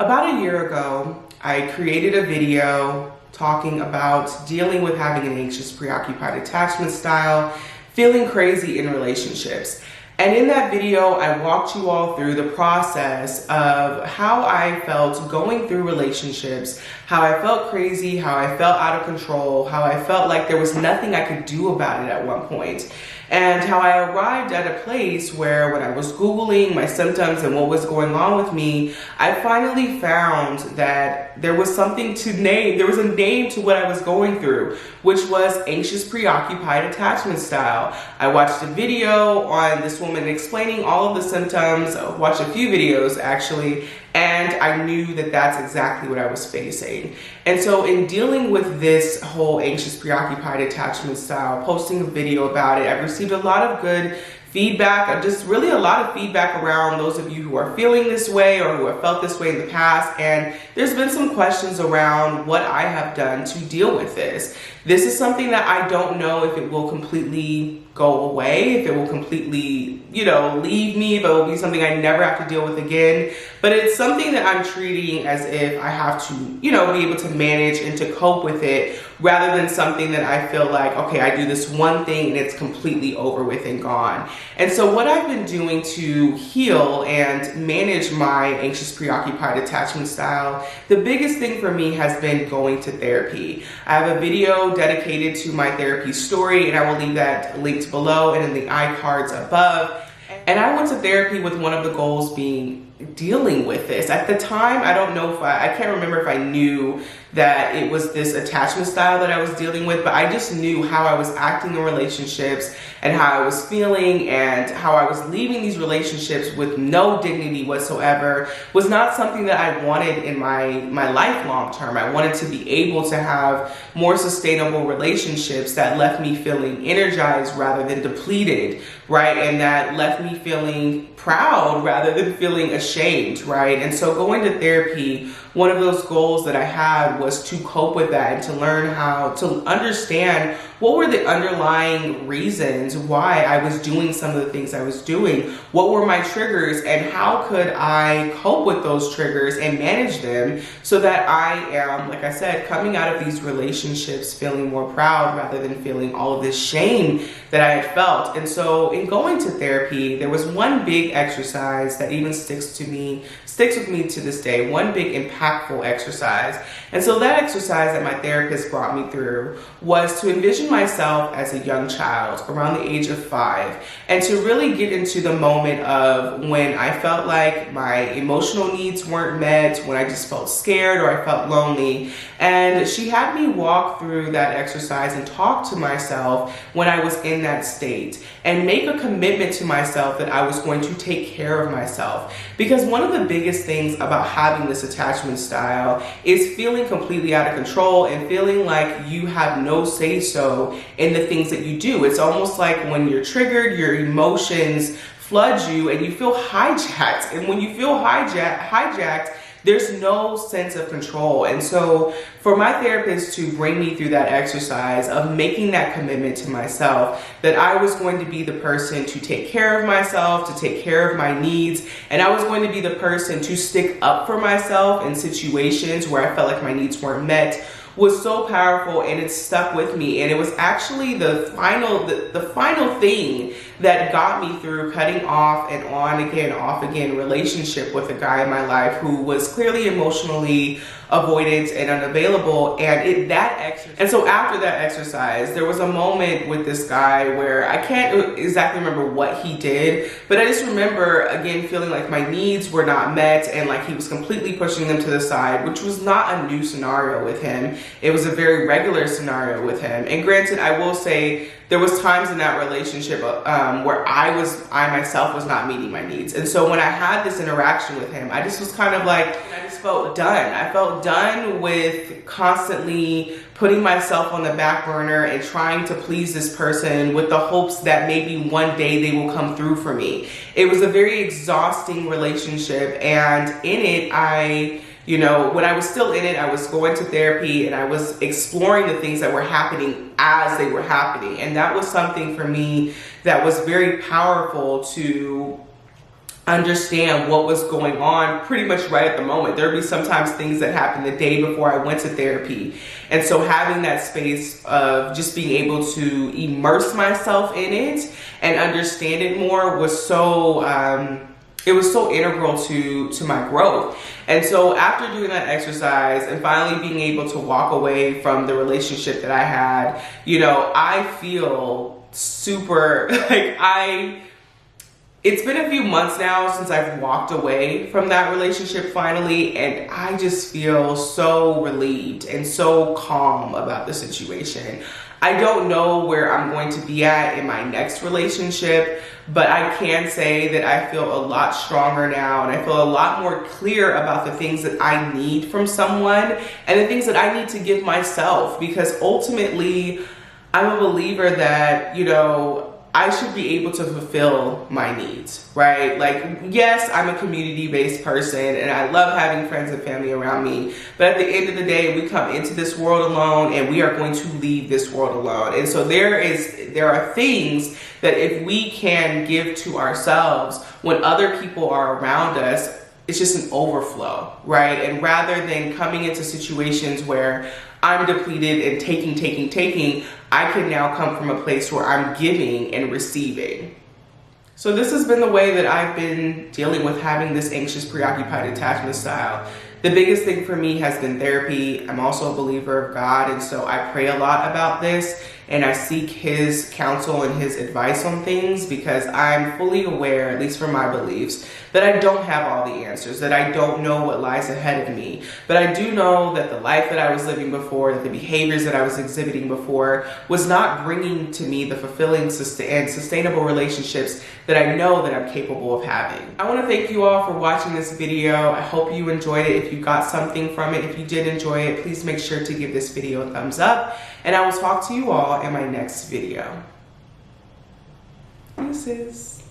About a year ago, I created a video talking about dealing with having an anxious, preoccupied attachment style, feeling crazy in relationships. And in that video, I walked you all through the process of how I felt going through relationships, how I felt crazy, how I felt out of control, how I felt like there was nothing I could do about it at one point. And how I arrived at a place where when I was Googling my symptoms and what was going on with me, I finally found that there was something to name. There was a name to what I was going through, which was anxious preoccupied attachment style. I watched a video on this woman explaining all of the symptoms, watched a few videos actually, and I knew that that's exactly what I was facing. And so in dealing with this whole anxious preoccupied attachment style, posting a video about it, I've received a lot of good feedback, just really a lot of feedback around those of you who are feeling this way or who have felt this way in the past. And there's been some questions around what I have done to deal with this. This is something that I don't know if it will completely go away, if it will completely, leave me, if it will be something I never have to deal with again. But it's something that I'm treating as if I have to, be able to manage and to cope with it, rather than something that I feel like, okay, I do this one thing and it's completely over with and gone. And so what I've been doing to heal and manage my anxious preoccupied attachment style, the biggest thing for me has been going to therapy. I have a video dedicated to my therapy story, and I will leave that linked below and in the iCards above. And I went to therapy with one of the goals being dealing with this. At the time, I don't know if I can't remember if I knew that it was this attachment style that I was dealing with, but I just knew how I was acting in relationships and how I was feeling and how I was leaving these relationships with no dignity whatsoever was not something that I wanted in my life long term. I wanted to be able to have more sustainable relationships that left me feeling energized rather than depleted, right? And that left me feeling proud rather than feeling ashamed, right? And so going to therapy, one of those goals that I had was to cope with that and to learn how to understand what were the underlying reasons why I was doing some of the things I was doing, what were my triggers, and how could I cope with those triggers and manage them so that I am, like I said, coming out of these relationships feeling more proud rather than feeling all of this shame that I had felt. And so in going to therapy, there was one big exercise that even sticks with me to this day, one big impactful exercise. And so that exercise that my therapist brought me through was to envision myself as a young child around the age of 5, and to really get into the moment of when I felt like my emotional needs weren't met, when I just felt scared or I felt lonely. And she had me walk through that exercise and talk to myself when I was in that state and make a commitment to myself that I was going to take care of myself. Because one of the biggest things about having this attachment style is feeling completely out of control and feeling like you have no say-so in the things that you do. It's almost like when you're triggered, your emotions flood you and you feel hijacked. And when you feel hijacked, there's no sense of control. And so for my therapist to bring me through that exercise of making that commitment to myself, that I was going to be the person to take care of myself, to take care of my needs, and I was going to be the person to stick up for myself in situations where I felt like my needs weren't met, was so powerful, and it stuck with me. And it was actually the final thing that got me through cutting off and on again, off again relationship with a guy in my life who was clearly emotionally avoidant and unavailable. And so after that exercise, there was a moment with this guy where I can't exactly remember what he did, but I just remember again feeling like my needs were not met and like he was completely pushing them to the side, which was not a new scenario with him. It was a very regular scenario with him. And granted, I will say there was times in that relationship where I myself was not meeting my needs. And so when I had this interaction with him, I just was kind of like, I just felt done. I felt done with constantly putting myself on the back burner and trying to please this person with the hopes that maybe one day they will come through for me. It was a very exhausting relationship, and in it, when I was still in it, I was going to therapy and I was exploring the things that were happening as they were happening. And that was something for me that was very powerful to understand what was going on pretty much right at the moment. There'd be sometimes things that happened the day before I went to therapy. And so having that space of just being able to immerse myself in it and understand it more was so, it was so integral to my growth. And so after doing that exercise and finally being able to walk away from the relationship that I had, you know, I feel super, it's been a few months now since I've walked away from that relationship finally, and I just feel so relieved and so calm about the situation. I don't know where I'm going to be at in my next relationship, but I can say that I feel a lot stronger now, and I feel a lot more clear about the things that I need from someone and the things that I need to give myself, because ultimately I'm a believer that, you know, I should be able to fulfill my needs, right? Like, yes, I'm a community-based person and I love having friends and family around me. But at the end of the day, we come into this world alone and we are going to leave this world alone. And so there are things that if we can give to ourselves when other people are around us, it's just an overflow, right? And rather than coming into situations where I'm depleted and taking, I can now come from a place where I'm giving and receiving. So this has been the way that I've been dealing with having this anxious, preoccupied attachment style. The biggest thing for me has been therapy. I'm also a believer of God, and so I pray a lot about this, and I seek His counsel and His advice on things, because I'm fully aware, at least for my beliefs, that I don't have all the answers, that I don't know what lies ahead of me. But I do know that the life that I was living before, that the behaviors that I was exhibiting before was not bringing to me the fulfilling and sustainable relationships that I know that I'm capable of having. I want to thank you all for watching this video. I hope you enjoyed it. If you got something from it, if you did enjoy it, please make sure to give this video a thumbs up, and I will talk to you all in my next video. Deuces.